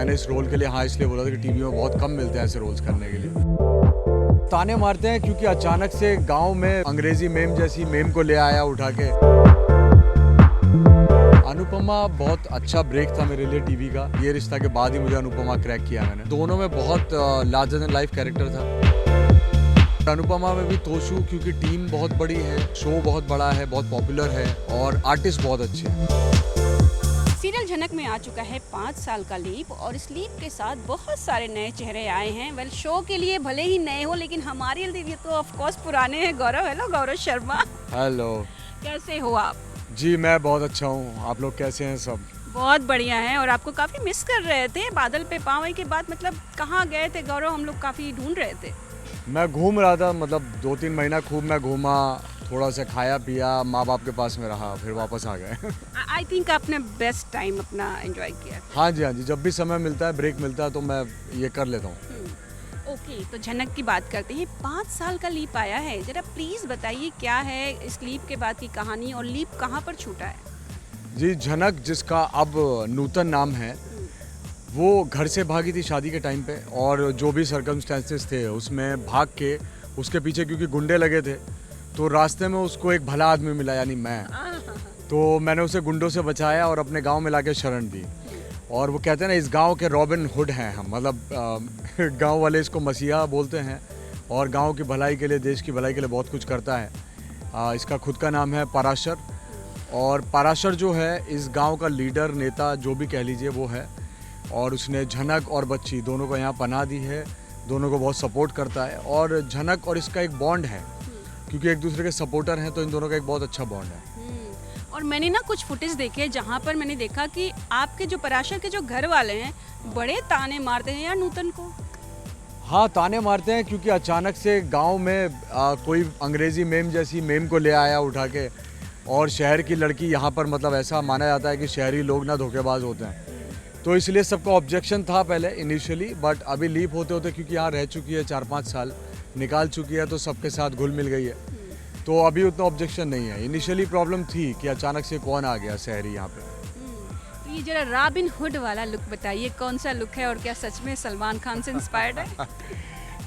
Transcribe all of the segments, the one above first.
मैंने इस रोल के लिए हाँ इसलिए बोला था कि टीवी में बहुत कम मिलते हैं ऐसे रोल्स करने के लिए। ताने मारते हैं क्योंकि अचानक से गांव में अंग्रेजी मेम जैसी मेम को ले आया उठा के। अनुपमा बहुत अच्छा ब्रेक था मेरे लिए टीवी का। ये रिश्ता के बाद ही मुझे अनुपमा क्रैक किया मैंने। दोनों में बहुत लार्जर देन लाइफ कैरेक्टर था। अनुपमा में भी तोशू क्योंकि टीम बहुत बड़ी है, शो बहुत बड़ा है, बहुत पॉपुलर है और आर्टिस्ट बहुत अच्छे हैं। सीरियल झनक में आ चुका है 5 साल का लीप और इस लीप के साथ बहुत सारे नए चेहरे आए हैं। वेल शो के लिए भले ही नए हो लेकिन हमारे लिए तो ऑफ कोर्स पुराने हैं। गौरव, हेलो गौरव शर्मा। हेलो, कैसे हो आप? जी मैं बहुत अच्छा हूँ, आप लोग कैसे हैं? सब बहुत बढ़िया है और आपको काफ़ी मिस कर रहे थे बादल पे पाँव के बाद। मतलब कहाँ गए थे गौरव? हम लोग काफ़ी ढूंढ रहे थे। मैं घूम रहा था, मतलब 2-3 महीना खूब मैं घूमा, थोड़ा सा खाया पिया, माँ बाप के पास में रहा, फिर वापस आ गए। आई थिंक आपने बेस्ट टाइम अपना एंजॉय किया। हाँ जी, जब भी समय मिलता है, ब्रेक मिलता है तो मैं ये कर लेता हूँ। ओके, तो झनक की बात करते हैं। 5 साल का लीप आया है, जरा प्लीज़ बताइए क्या है इस लीप के बाद की कहानी और लीप कहाँ पर छूटा है? जी, झनक जिसका अब नूतन नाम है, वो घर से भागी थी शादी के टाइम पे और जो भी सर्कमस्टेंसेस थे उसमें भाग के उसके पीछे क्योंकि गुंडे लगे थे तो रास्ते में उसको एक भला आदमी मिला यानी मैं। तो मैंने उसे गुंडों से बचाया और अपने गांव में लाके शरण दी। और वो कहते हैं ना, इस गांव के रॉबिन हुड हैं हम, मतलब गांव वाले इसको मसीहा बोलते हैं और गांव की भलाई के लिए, देश की भलाई के लिए बहुत कुछ करता है। इसका खुद का नाम है पराशर और पराशर जो है इस गांव का लीडर, नेता जो भी कह लीजिए वो है। और उसने झनक और बच्ची दोनों को यहाँ पनाह दी है, दोनों को बहुत सपोर्ट करता है और झनक और इसका एक बॉन्ड है क्योंकि एक दूसरे के सपोर्टर हैं तो इन दोनों का एक बहुत अच्छा बॉन्ड है। और मैंने ना कुछ फुटेज देखे जहाँ पर मैंने देखा कि आपके जो पराशर के जो घर वाले हैं बड़े ताने मारते हैं यार नूतन को। हाँ, ताने मारते हैं क्योंकि अचानक से गांव में कोई अंग्रेजी मेम जैसी मेम को ले आया उठा के और शहर की लड़की यहाँ पर, मतलब ऐसा माना जाता है कि शहरी लोग ना धोखेबाज होते हैं तो इसलिए सबका ऑब्जेक्शन था पहले इनिशियली। बट अभी लीप होते होते क्योंकि यहाँ रह चुकी है 4-5 साल, निकाल चुकी है तो सबके साथ घुल मिल गई है तो अभी उतना ऑब्जेक्शन नहीं है। इनिशियली प्रॉब्लम थी कि अचानक से कौन आ गया शहरी यहाँ पे। तो ये जरा रॉबिन हुड वाला लुक बताइए, कौन सा लुक है और क्या सच में सलमान खान से इंस्पायर्ड है?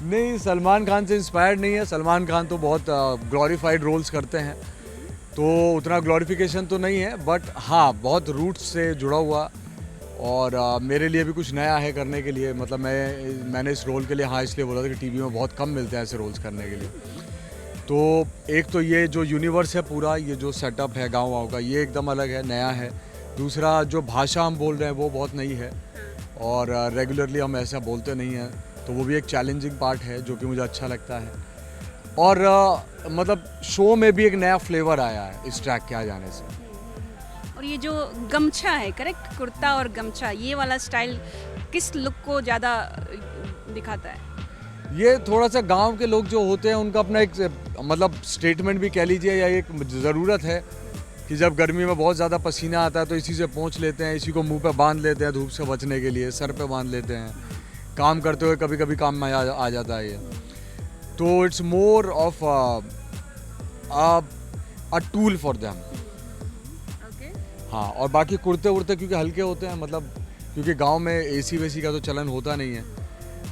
नहीं, सलमान खान से इंस्पायर्ड नहीं है। सलमान खान तो बहुत ग्लोरीफाइड रोल्स करते हैं तो उतना ग्लोरिफिकेशन तो नहीं है, बट हाँ बहुत रूट्स से जुड़ा हुआ और मेरे लिए भी कुछ नया है करने के लिए। मतलब मैंने इस रोल के लिए हाँ इसलिए बोला था कि टीवी में बहुत कम मिलते हैं ऐसे रोल्स करने के लिए। तो एक तो ये जो यूनिवर्स है पूरा, ये जो सेटअप है गाँव का, ये एकदम अलग है, नया है। दूसरा जो भाषा हम बोल रहे हैं वो बहुत नई है और रेगुलरली हम ऐसा बोलते नहीं हैं तो वो भी एक चैलेंजिंग पार्ट है जो कि मुझे अच्छा लगता है। और मतलब शो में भी एक नया फ्लेवर आया है इस ट्रैक के आ जाने से। और ये जो गमछा है, करेक्ट, कुर्ता और गमछा, ये वाला स्टाइल किस लुक को ज़्यादा दिखाता है? ये थोड़ा सा गांव के लोग जो होते हैं उनका अपना एक मतलब स्टेटमेंट भी कह लीजिए या एक ज़रूरत है कि जब गर्मी में बहुत ज़्यादा पसीना आता है तो इसी से पोंछ लेते हैं, इसी को मुंह पे बांध लेते हैं धूप से बचने के लिए, सर पे बांध लेते हैं। काम करते हुए कभी कभी काम में आ जाता है ये। तो it's more of a tool for them. हाँ, और बाकी कुर्ते उर्ते क्योंकि हल्के होते हैं, मतलब क्योंकि गांव में एसी वेसी का तो चलन होता नहीं है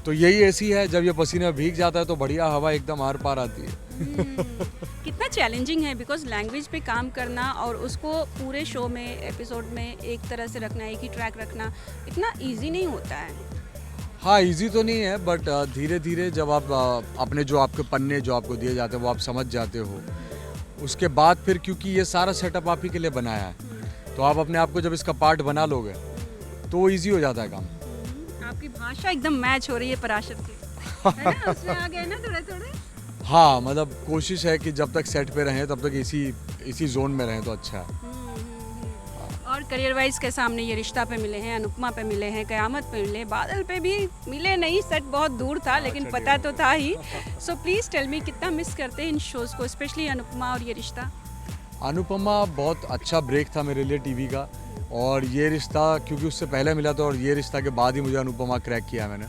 तो यही एसी है, जब ये पसीने में भीग जाता है तो बढ़िया हवा एकदम आर पार आती है। कितना चैलेंजिंग है बिकॉज लैंग्वेज पे काम करना और उसको पूरे शो में, एपिसोड में एक तरह से रखना, एक ही ट्रैक रखना इतना इजी नहीं होता है। हाँ, इजी तो नहीं है बट धीरे धीरे जब आप अपने जो आपके पन्ने जो आपको दिए जाते हैं वो आप समझ जाते हो, उसके बाद फिर क्योंकि ये सारा सेटअप आप ही के लिए बनाया है तो आप अपने आप को जब इसका पार्ट बना लोगे तो ईजी हो जाता है काम। आपकी भाषा एकदम मैच हो रही है पराशर की, है ना? उसमें आ गए ना थोड़े थोड़े। हाँ, मतलब कोशिश है कि जब तक सेट पे रहें तब तक इसी जोन में रहें तो अच्छा है। और करियर वाइज के सामने ये रिश्ता पे मिले हैं, अनुपमा पे मिले हैं, कयामत पे मिले, बादल पे भी मिले नहीं, सेट बहुत दूर था लेकिन पता तो था ही। सो प्लीज़ टेल मी, कितना मिस करते हैं इन शोज़ को, स्पेशली अनुपमा और ये रिश्ता? अनुपमा बहुत अच्छा ब्रेक था मेरे लिए टीवी का और ये रिश्ता क्योंकि उससे पहले मिला था और ये रिश्ता के बाद ही मुझे अनुपमा क्रैक किया मैंने।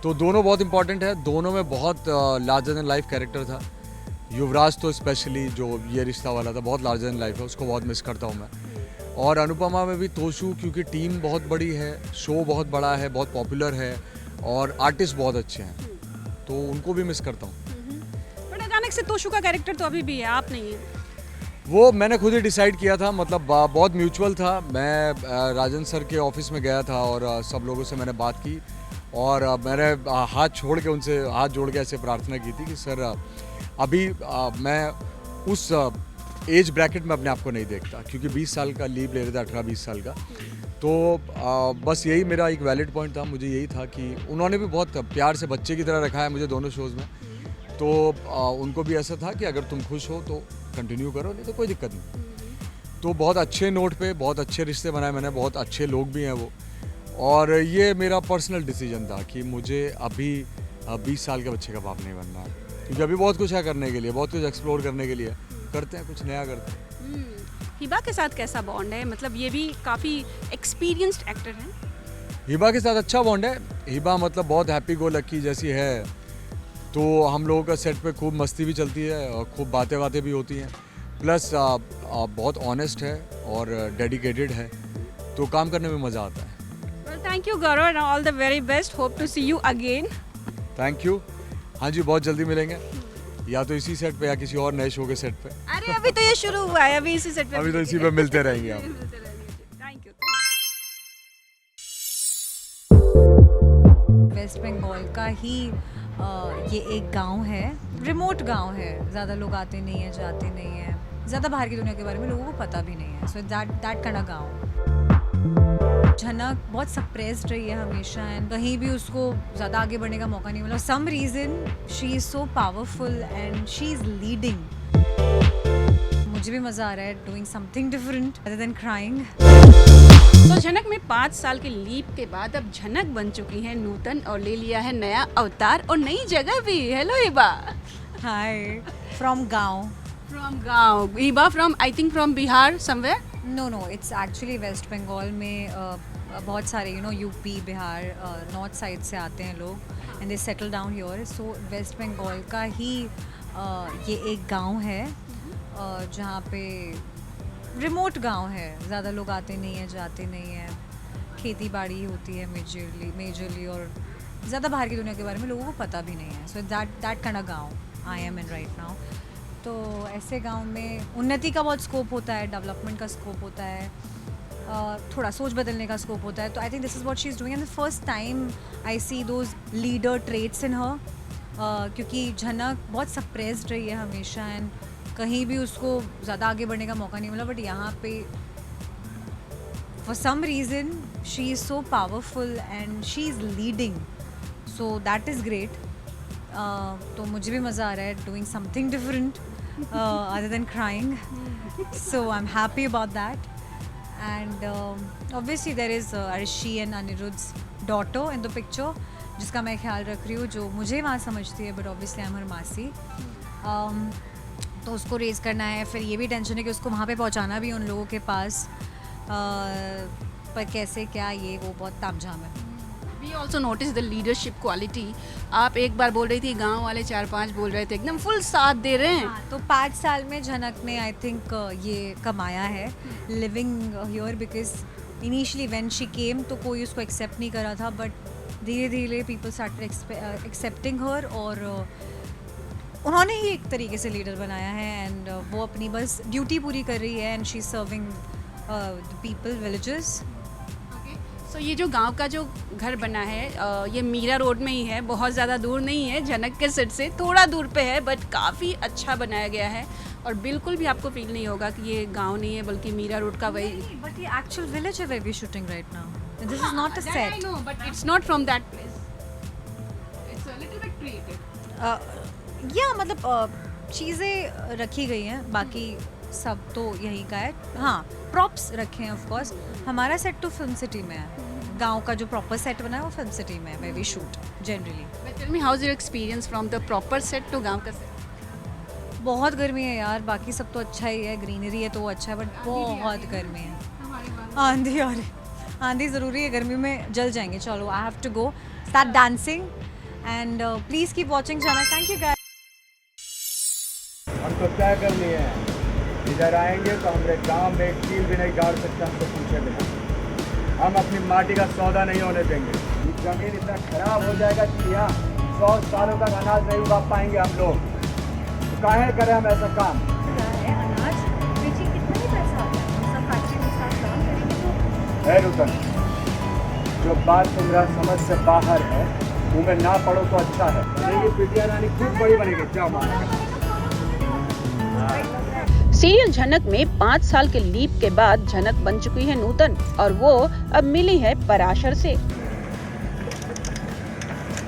तो दोनों बहुत इंपॉर्टेंट है, दोनों में बहुत लार्जर देन लाइफ कैरेक्टर था। युवराज तो स्पेशली जो ये रिश्ता वाला था बहुत लार्जर देन लाइफ है, उसको बहुत मिस करता हूँ मैं। और अनुपमा में भी तोशू, क्योंकि टीम बहुत बड़ी है, शो बहुत बड़ा है, बहुत पॉपुलर है और आर्टिस्ट बहुत अच्छे हैं, तो उनको भी मिस करता हूँ। बट अचानक से तोशू का कैरेक्टर तो अभी भी है, आप नहीं है। वो मैंने खुद ही डिसाइड किया था, मतलब बहुत म्यूचुअल था। मैं राजन सर के ऑफिस में गया था और सब लोगों से मैंने बात की और मैंने हाथ जोड़ के ऐसे प्रार्थना की थी कि सर अभी मैं उस एज ब्रैकेट में अपने आप को नहीं देखता, क्योंकि 20 साल का लीव ले रहे थे, 18-20 साल का। तो बस यही मेरा एक वैलिड पॉइंट था, मुझे यही था कि उन्होंने भी बहुत प्यार से बच्चे की तरह रखा है मुझे दोनों शोज़ में, तो उनको भी ऐसा था कि अगर तुम खुश हो तो कंटिन्यू करो, नहीं तो कोई दिक्कत नहीं। तो बहुत अच्छे नोट पे बहुत अच्छे रिश्ते बनाए मैंने, बहुत अच्छे लोग भी हैं वो, और ये मेरा पर्सनल डिसीजन था कि मुझे अभी 20 साल के बच्चे का बाप नहीं बनना है, क्योंकि अभी बहुत कुछ है करने के लिए, बहुत कुछ एक्सप्लोर करने के लिए, करते हैं कुछ नया करते हैं। हिबा के साथ कैसा बॉन्ड है? मतलब ये भी काफ़ी एक्सपीरियंस्ड एक्टर हैं। हिबा के साथ अच्छा बॉन्ड है। हिबा मतलब बहुत हैप्पी गो लकी जैसी है, तो हम लोगों का सेट पे खूब मस्ती भी चलती है और खूब बातें भी होती हैं, प्लस बहुत ऑनेस्ट है और डेडिकेटेड है, तो काम करने में मज़ा आता है। Well, thank you Gaurav and all the very best. Hope to see you again. Thank you. हाँ जी, बहुत जल्दी मिलेंगे, या तो इसी सेट पे या किसी और नए शो के सेट पे। अरे अभी तो ये शुरू हुआ है, अभी इसी सेट पे अभी तो इसी पे मिलते रहेंगे आप। Thank you. वेस्ट बंगाल का ही ये एक गांव है, रिमोट गांव है, ज़्यादा लोग आते नहीं हैं, जाते नहीं हैं, ज़्यादा बाहर की दुनिया के बारे में लोगों को पता भी नहीं है। सो दैट काइंड ऑफ गांव। झनक बहुत सप्रेस्ड रही है हमेशा, एंड कहीं भी उसको ज़्यादा आगे बढ़ने का मौका नहीं मिला। Some reason she is so powerful and she is leading. मुझे भी मज़ा आ रहा है doing something different other than crying. तो झनक में 5 साल के लीप के बाद अब झनक बन चुकी है नूतन और ले लिया है नया अवतार और नई जगह भी। हेलो हिबा। हाय, फ्रॉम गाँव। फ्रॉम गाँव। Hiba from I think from Bihar somewhere. No it's actually West Bengal में बहुत सारे यूपी बिहार नॉर्थ साइड से आते हैं लोग, and they settle down here. So West Bengal का ही ये एक गांव है जहाँ पे रिमोट गांव है, ज़्यादा लोग आते नहीं हैं, जाते नहीं हैं, खेती बाड़ी होती है मेजरली, और ज़्यादा बाहर की दुनिया के बारे में लोगों को पता भी नहीं है। सो दैट काइंड ऑफ गांव I am in right now. तो ऐसे गांव में उन्नति का बहुत स्कोप होता है, डेवलपमेंट का स्कोप होता है, थोड़ा सोच बदलने का स्कोप होता है। तो I think this is what she is doing, and the first time I see those leader traits in her, क्योंकि झनक बहुत सप्रेस्ड रही है हमेशा, एंड कहीं भी उसको ज़्यादा आगे बढ़ने का मौका नहीं मिला। बट यहाँ पे for some reason she is so powerful and she is leading, so that is great. तो मुझे भी मज़ा आ रहा है doing something different other than crying, so I am happy about that. And obviously there is Arshi and Anirudh's daughter in the picture, जिसका मैं ख्याल रख रही हूँ, जो मुझे वहाँ समझती है, बट ऑब्वियसली आई एम हर मासी। तो उसको रेज़ करना है, फिर ये भी टेंशन है कि उसको वहाँ पे पहुँचाना भी उन लोगों के पास, पर कैसे क्या, ये वो बहुत तामझाम है। We also notice the leadership quality. आप एक बार बोल रही थी, गांव वाले 4-5 बोल रहे थे, एकदम फुल साथ दे रहे हैं। हाँ, तो 5 साल में झनक ने आई थिंक ये कमाया है, living here, because initially when she came तो कोई उसको एक्सेप्ट नहीं करा था, बट धीरे धीरे पीपल स्टार्टेड एक्सेप्टिंग हर, और उन्होंने ही एक तरीके से लीडर बनाया है, एंड वो अपनी बस ड्यूटी पूरी कर रही है, and she is serving the people, villages. सो ये जो गांव का जो घर बना है, ये मीरा रोड में ही है, बहुत ज़्यादा दूर नहीं है, झनक के सेट से थोड़ा दूर पे है, बट काफ़ी अच्छा बनाया गया है, और बिल्कुल भी आपको फील नहीं होगा कि ये गांव नहीं है, बल्कि मीरा रोड का वही। बट ये एक्चुअल विलेज है where we shooting right now, this is not a That I set. know, but it's not from that place. It's a little bit created. या मतलब चीज़ें रखी गई हैं, बाकी सब तो यहीं का है। हाँ, प्रॉप्स रखे हैं ऑफ कोर्स। हमारा सेट तो फिल्म सिटी में है, गांव का जो प्रॉपर सेट बना है वो फिल्म सिटी में है, where we shoot generally. But tell me, how's your experience from the proper set to गांव का set? बहुत गर्मी है यार, बाकी सब तो अच्छा ही है, ग्रीनरी है तो वो अच्छा है, बट बहुत गर्मी है। आंधी और आंधी ज़रूरी है, गर्मी में जल जाएंगे। चलो, I have to go start dancing, and please keep watching Jhanak. Thank you guys. हम तो तय कर लिए हैं इधर आएंगे तो हमारे गांव में एक कील भी नहीं गाड़ सकते हमसे पूछे बिना। हम अपनी माटी का सौदा नहीं होने देंगे। ये जमीन इतना खराब हो जाएगा कि यहाँ 100 सालों तक अनाज नहीं उगा पाएंगे हम लोग। तो काहे करें हम ऐसा काम? अनाज बेची कितना ही पैसा आता है, हम सब फैक्ट्री के साथ काम करेंगे तो। है नूतन, जो बात तुम्हारा समझ से बाहर है उनमें ना पढ़ो तो अच्छा है। ये बिटिया रानी खूब बड़ी बनेगी। जाओ मामा। सीरियल झनक में 5 साल के लीप के बाद झनक बन चुकी है नूतन और वो अब मिली है पराशर से।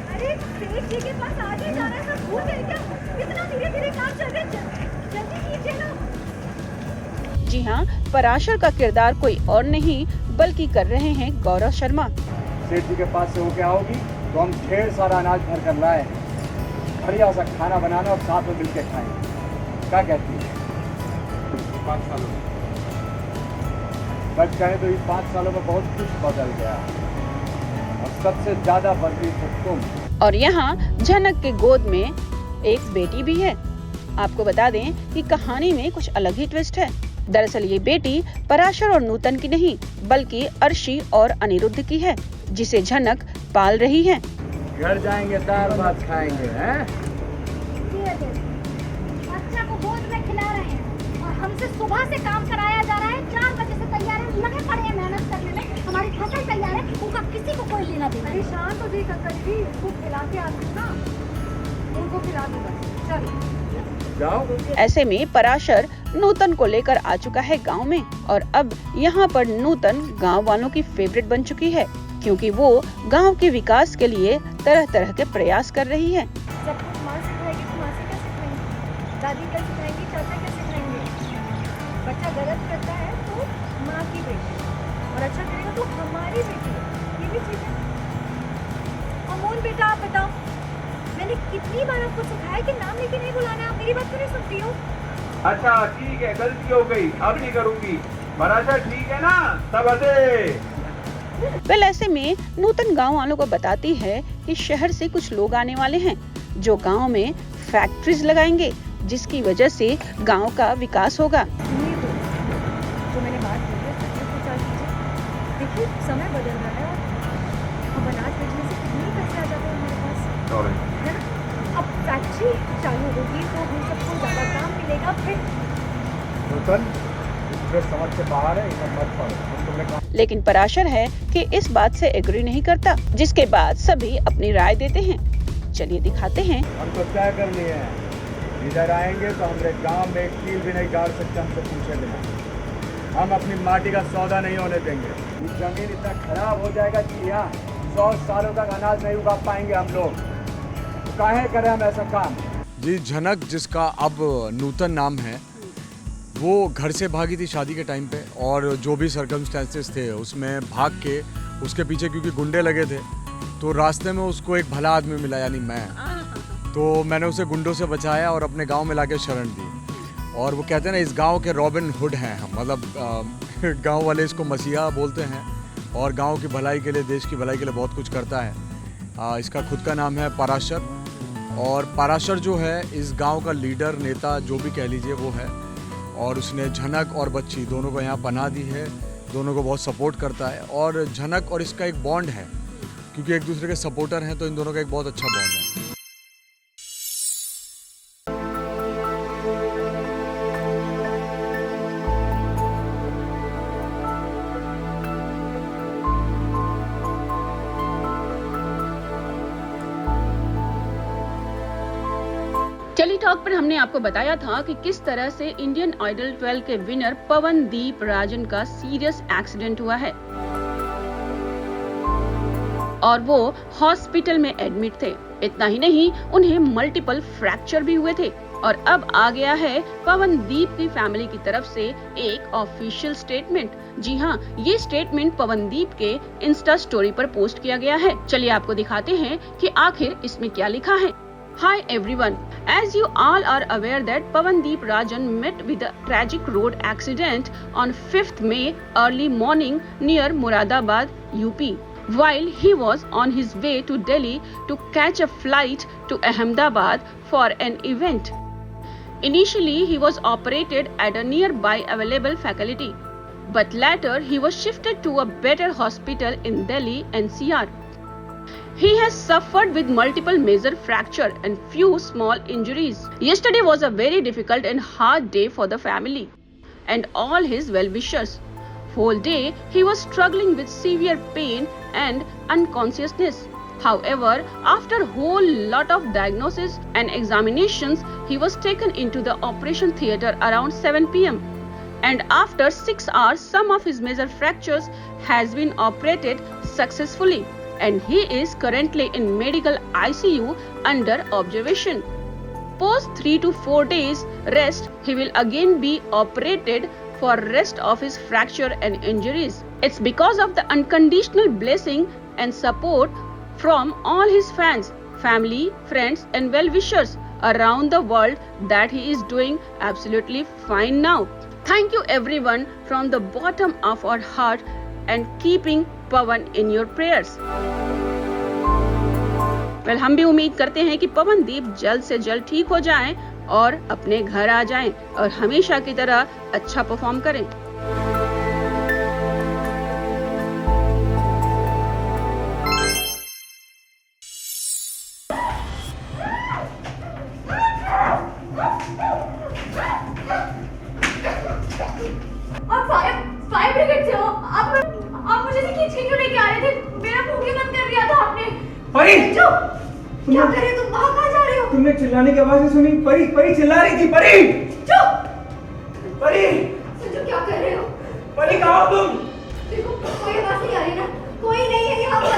अरे सेठ जी के पास आगे जा रहा है, सब भूल गए क्या? इतना धीरे-धीरे काम चल रहा है, जल्दी कीजिए ना। जी हाँ, पराशर का किरदार कोई और नहीं बल्कि कर रहे हैं गौरव शर्मा। सेठ जी के पास से हो के आओगी तो हम ढेर सारा अनाज भर कर लाए हैं। बढ़िया सा खाना बनाना और साथ में मिलकर खाएंगे। क्या कहती है? 5 सालों में बच गए तो इस 5 सालों में बहुत कुछ बदल गया और सबसे ज्यादा बदली तो तुम। और यहाँ झनक के गोद में एक बेटी भी है। आपको बता दें कि कहानी में कुछ अलग ही ट्विस्ट है। दरअसल ये बेटी पराशर और नूतन की नहीं बल्कि अर्शी और अनिरुद्ध की है, जिसे झनक पाल रही है। घर जाएंगे दाल भात खाएंगे हैं? बच्चा को गोद में खिला रहे हैं और हमसे सुबह से काम कराया जा रहा है। 4 बजे से तैयार है, लगे पड़े हैं मेहनत करने में। हमारी फसल तैयार है, उनका किसी को कोई लेना देना नहीं। शांत हो जी कक्कर जी, उसको खिला के आते ना, उनको खिला दो बस, चलो जाओ। ऐसे में पराशर नूतन को लेकर आ चुका है गांव में और अब यहाँ पर नूतन गांव वालों की फेवरेट बन चुकी है, क्योंकि वो गांव के विकास के लिए तरह तरह के प्रयास कर रही है। जब कुछ माँ सिखाएगी तो माँ से क्या सिखाएंगे, दादी क्या सिखाएंगी, चाचा क्या सिखाएंगे। बच्चा गलत करता है तो माँ की बेटी और अच्छा करेगा तो हमारी बेटी है, ये भी चीज़ है। अमोल बेटा आप बताओ, मैंने कितनी बार आपको सिखाया कि नाम लेके नहीं बुलाना, आप मेरी बात क्यों नहीं सुनती हो? अच्छा ठीक है, गलती हो गई, अब नहीं करूंगी। पराशर ठीक है ना, सब हंसे। वेल ऐसे में नूतन गांव वालों को बताती है कि शहर से कुछ लोग आने वाले हैं जो गांव में फैक्ट्रीज लगाएंगे, जिसकी वजह से गांव का विकास होगा। जो मैंने बात की है, देखिए समय बदल रहा है और अब अनाज बेचने से कितने पैसे आ जाते हैं हमारे पास, है ना? अब फैक्ट्री चालू होगी तो हम सबको ज़्यादा काम मिलेगा। फिर नूतन, इसमें समझ से बाहर है, इधर मत पड़ो। हम तुमने कहा लेकिन पराशर है कि इस बात से एग्री नहीं करता, जिसके बाद सभी अपनी राय देते हैं। चलिए दिखाते हैं। हमको क्या करनी है? इधर आएंगे तो हमारे गांव में एक कील भी नहीं गाड़ सकते हमसे पूछे बिना। हम अपनी माटी का सौदा नहीं होने देंगे। ये जमीन इतना खराब हो जाएगा कि यहाँ 100 सालों तक अनाज नहीं उगा पाएंगे हम लोग। तो काहे करें हम ऐसा काम? जी, झनक जिसका अब नूतन नाम है, वो घर से भागी थी शादी के टाइम पे और जो भी सर्कमस्टेंसेस थे उसमें भाग के उसके पीछे क्योंकि गुंडे लगे थे तो रास्ते में उसको एक भला आदमी मिला, यानी मैं। तो मैंने उसे गुंडों से बचाया और अपने गांव में लाके शरण दी। और वो कहते हैं ना, इस गांव के रॉबिन हुड हैं हम, मतलब गांव वाले इसको मसीहा बोलते हैं और गांव की भलाई के लिए, देश की भलाई के लिए बहुत कुछ करता है। इसका खुद का नाम है पराशर और पराशर जो है इस गांव का लीडर, नेता, जो भी कह लीजिए वो है। और उसने झनक और बच्ची दोनों को यहाँ पनाह दी है, दोनों को बहुत सपोर्ट करता है। और झनक और इसका एक बॉन्ड है, क्योंकि एक दूसरे के सपोर्टर हैं, तो इन दोनों का एक बहुत अच्छा बॉन्ड है। टेली टॉक पर हमने आपको बताया था कि किस तरह से इंडियन आइडल 12 के विनर पवनदीप राजन का सीरियस एक्सीडेंट हुआ है और वो हॉस्पिटल में एडमिट थे। इतना ही नहीं, उन्हें मल्टीपल फ्रैक्चर भी हुए थे। और अब आ गया है पवनदीप की फैमिली की तरफ से एक ऑफिशियल स्टेटमेंट। जी हाँ, ये स्टेटमेंट पवनदीप के इंस्टा स्टोरी पर पोस्ट किया गया है। चलिए आपको दिखाते हैं कि आखिर इसमें क्या लिखा है। Hi everyone, as you all are aware that Pawandeep Rajan met with a tragic road accident on 5th May early morning near Moradabad, UP, while he was on his way to Delhi to catch a flight to Ahmedabad for an event. Initially, he was operated at a nearby available faculty, but later he was shifted to a better hospital in Delhi NCR. He has suffered with multiple major fractures and few small injuries. Yesterday was a very difficult and hard day for the family and all his well-wishers. Whole day he was struggling with severe pain and unconsciousness. However, after a whole lot of diagnosis and examinations, he was taken into the operation theatre around 7 p.m. And after 6 hours, some of his major fractures has been operated successfully, and he is currently in medical ICU under observation. Post 3 to 4 days rest, he will again be operated for rest of his fracture and injuries. It's because of the unconditional blessing and support from all his fans, family, friends and well-wishers around the world that he is doing absolutely fine now. Thank you everyone from the bottom of our heart and keeping Pawan in your prayers. Well, हम भी उम्मीद करते हैं कि पवनदीप जल्द से जल्द ठीक हो जाएं और अपने घर आ जाएं और हमेशा की तरह अच्छा परफॉर्म करें। आप फायर ब्रिगेड से हो? आप मुझे से खींच के क्यों लेके आ रहे थे? मेरा मुंह क्यों बंद कर दिया था आपने? परी, क्या कर रहे हो तुम? वहाँ कहाँ जा रहे हो? तुमने चिल्लाने की आवाज़ सुनी? परी, परी चिल्ला रही थी। परी, चुप! परी, संजू क्या कर रहे हो? परी कहाँ हो तुम? देखो कोई आवाज़ नहीं आ रही ना? कोई नहीं है यहाँ पर।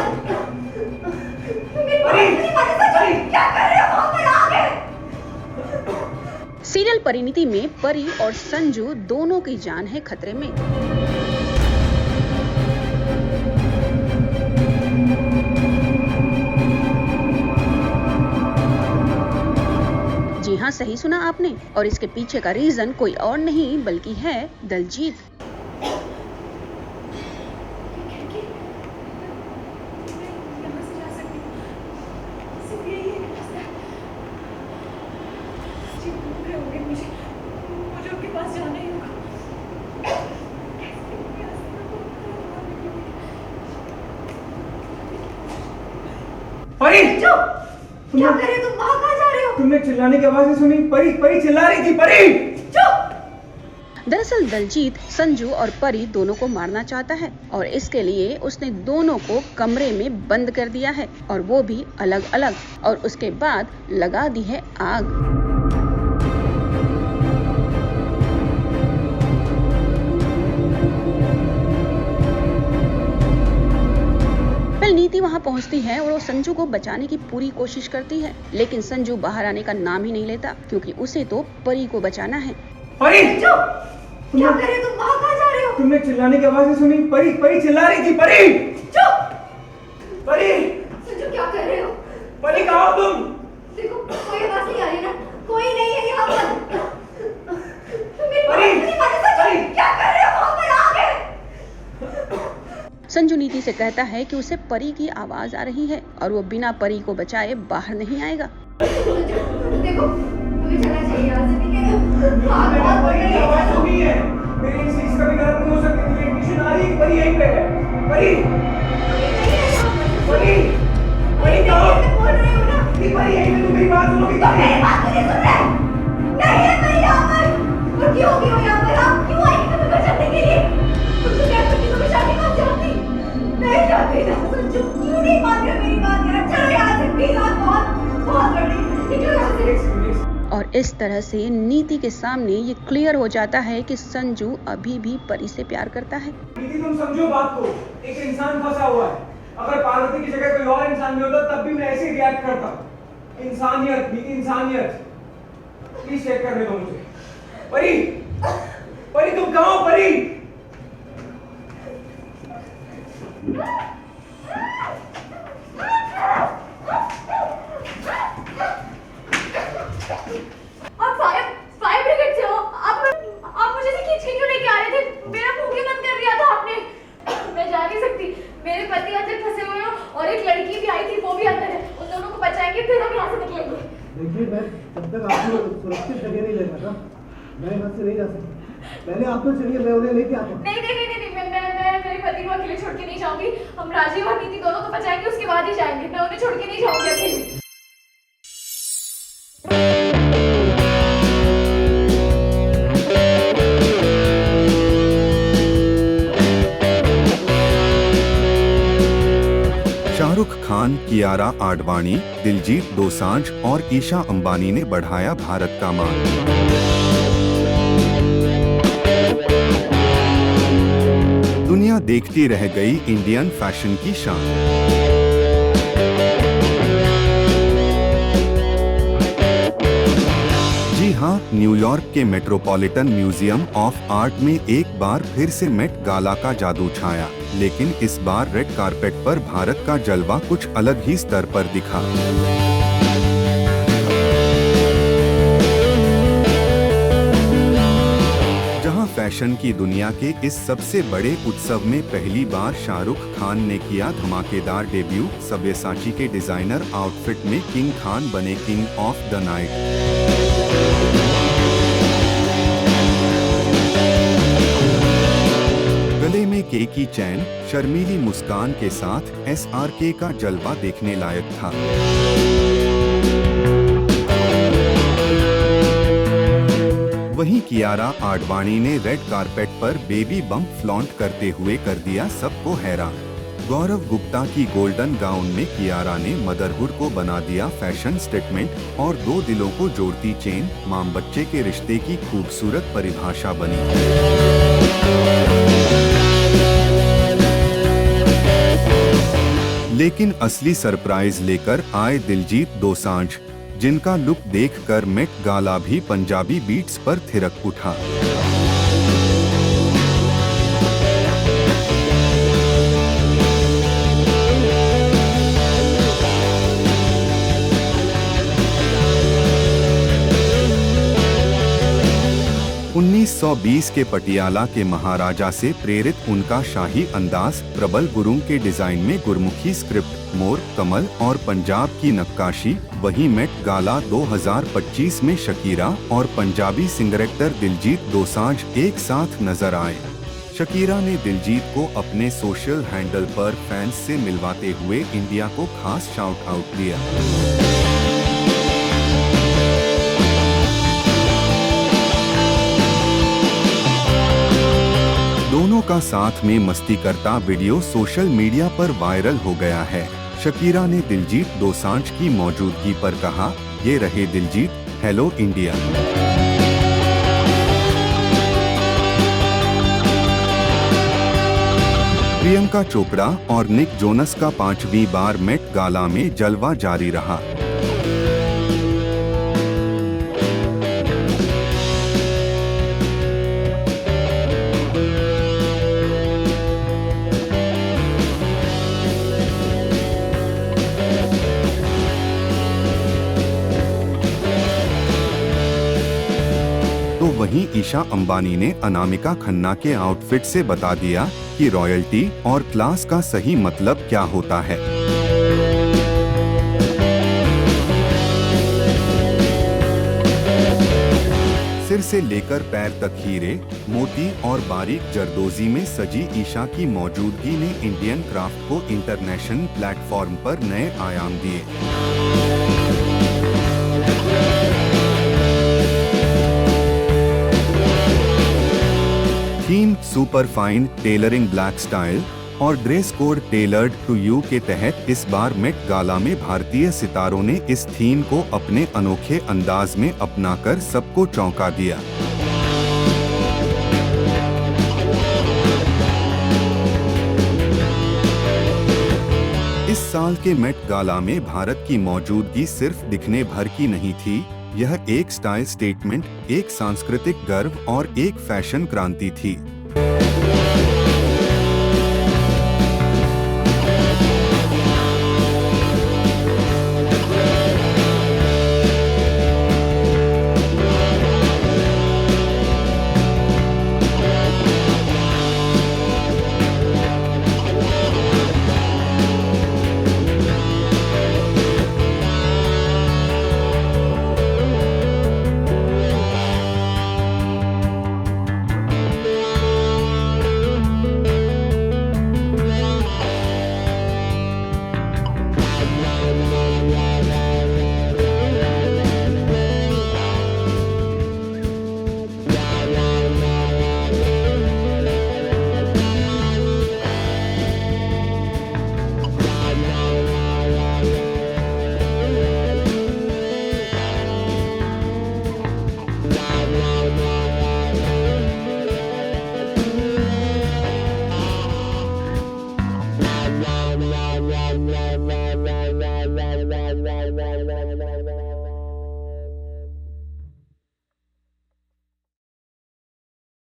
परी, क्या कर रहे हो? वहाँ पर आ गए। सीरियल परिणीति में परी और संजू दोनों की जान है खतरे में। जी हाँ, सही सुना आपने, और इसके पीछे का रीजन कोई और नहीं बल्कि है दलजीत। परी, क्या कर रहे हो तुम? वहाँ कहाँ जा रहे हो? तुमने चिल्लाने की आवाज़ सुनी? परी, परी चिल्ला रही थी। परी, चुप! दरअसल दलजीत संजू और परी दोनों को मारना चाहता है और इसके लिए उसने दोनों को कमरे में बंद कर दिया है और वो भी अलग अलग, और उसके बाद लगा दी है आग। नीति वहां पहुंचती है और वो संजू को बचाने की पूरी कोशिश करती है, लेकिन संजू बाहर आने का नाम ही नहीं लेता क्योंकि उसे तो परी को बचाना है। परी, क्या कर रहे हो तुम? वहाँ कहाँ जा रहे हो? तुमने चिल्लाने की आवाज़ सुनी? परी, परी चिल्ला रही थी। परी, चुप! परी, संजू क्या कर रहे हो? परी कहाँ हो तुम? देखो कोई आवाज़ नहीं आ रही ना? कोई नहीं है यहाँ पर। परी, क्या कर रहे हो? वहाँ पर आ गए। संजू नीति से कहता है कि उसे परी की आवाज आ रही है और वो बिना परी को बचाए बाहर नहीं आएगा। देखो मुझे चलना चाहिए यहाँ से, ठीक है? परी की आवाज़ हो गई है। मेरी इस चीज़ का भी गलत नहीं हो सकती। मुझे इंट्यूशन आ रही है। परी यहीं पे है। परी, परी, परी कहाँ हो? बोल रहे हो ना? परी यहीं पे। तुम मेरी बात सुनोगी? मेरी बात नहीं सुन रहे? नहीं है मैं यहाँ पर। और क्यों होगी हो यहाँ पर? आप क्यों आई तुम्हें बचाने के लिए? मुझे क्या करती? तुम्हें शादी कहाँ जाती? नहीं जाती ना। संजू क्यों नहीं मान रहे मेरी बात यार? चलो यहाँ से प्लीज। आप बहुत बड़ी निकलो यहाँ से। और इस तरह से नीति के सामने ये क्लियर हो जाता है कि संजू अभी भी परी से प्यार करता है। नीति, तुम समझो बात को। एक इंसान फंसा हुआ है। अगर पार्वती की जगह कोई और इंसान भी होता तब भी मैं ऐसे ही रिएक्ट करता। इंसानियत, नीति इंसानियत। प्लीज चेक करने दो मुझे। परी, परी तुम कहाँ हो? परी, आप फायर ब्रिगेड से हो? आप मुझे से खींच के क्यों लेके आ रहे थे? मेरा मुंह क्यों बंद कर दिया था आपने? मैं जा नहीं सकती। मेरे पति अंदर फंसे हुए हैं और एक लड़की भी आई थी, वो भी अंदर है। उन दोनों को बचाएंगे फिर हम यहाँ से निकलेंगे। देखिए मैं जब तक आपको सुरक्षित जगह नहीं ले पाता मैं यहाँ से नहीं जा सकता। पहले आप तो चलिए, मैं उन्हें लेके आता हूँ। नहीं नहीं नहीं नहीं मैं मेरे पति को अकेले छोड़ के नहीं जाऊंगी। हम राजीव और नीति दोनों को बचाएंगे, उसके बाद ही जाएंगे। मैं उन्हें छोड़ के नहीं जाऊंगी अकेले। शाहरुख खान, कियारा आडवाणी, दिलजीत दोसांझ और ईशा अंबानी ने बढ़ाया भारत का मान। दुनिया देखती रह गई इंडियन फैशन की शान। जी हाँ, न्यूयॉर्क के मेट्रोपॉलिटन म्यूजियम ऑफ आर्ट में एक बार फिर से मेट गाला का जादू छाया, लेकिन इस बार रेड कारपेट पर भारत का जलवा कुछ अलग ही स्तर पर दिखा। जहां फैशन की दुनिया के इस सबसे बड़े उत्सव में पहली बार शाहरुख खान ने किया धमाकेदार डेब्यू। सब्यसाची के डिजाइनर आउटफिट में किंग खान बने किंग ऑफ द नाइट। गले में के की चैन, शर्मीली मुस्कान के साथ SRK का जलवा देखने लायक था। वहीं कियारा आडवाणी ने रेड कारपेट पर बेबी बम्प फ्लॉन्ट करते हुए कर दिया सबको हैरान। गौरव गुप्ता की गोल्डन गाउन में कियारा ने मदरहुड को बना दिया फैशन स्टेटमेंट और दो दिलों को जोड़ती चेन मां बच्चे के रिश्ते की खूबसूरत परिभाषा बनी। लेकिन असली सरप्राइज लेकर आए दिलजीत दोसांझ, जिनका लुक देखकर मेट गाला भी पंजाबी बीट्स पर थिरक उठा। उन्नीस 1920 के पटियाला के महाराजा से प्रेरित उनका शाही अंदाज, प्रबल गुरुंग के डिजाइन में गुरमुखी स्क्रिप्ट, मोर, कमल और पंजाब की नक्काशी। वहीं मेट गाला 2025 में शकीरा और पंजाबी सिंगर एक्टर दिलजीत दोसांझ एक साथ नजर आए। शकीरा ने दिलजीत को अपने सोशल हैंडल पर फैंस से मिलवाते हुए इंडिया को खास शाउट आउट दिया। दोनों का साथ में मस्ती करता वीडियो सोशल मीडिया पर वायरल हो गया है। शकीरा ने दिलजीत दोसांझ की मौजूदगी पर कहा, ये रहे दिलजीत, हेलो इंडिया। प्रियंका चोपड़ा और निक जोनस का 5वीं बार मेट गाला में जलवा जारी रहा। तो वहीं ईशा अंबानी ने अनामिका खन्ना के आउटफिट से बता दिया कि रॉयल्टी और क्लास का सही मतलब क्या होता है। सिर से लेकर पैर तक हीरे, मोती और बारीक जरदोजी में सजी ईशा की मौजूदगी ने इंडियन क्राफ्ट को इंटरनेशनल प्लेटफॉर्म पर नए आयाम दिए। Theme super fine tailoring black style और dress code tailored to you के तहत इस बार मेट गाला में भारतीय सितारों ने इस थीम को अपने अनोखे अंदाज में अपनाकर सबको चौंका दिया। इस साल के मेट गाला में भारत की मौजूदगी सिर्फ दिखने भर की नहीं थी, यह एक स्टाइल स्टेटमेंट, एक सांस्कृतिक गर्व और एक फैशन क्रांति थी। la la la la la la la la la la la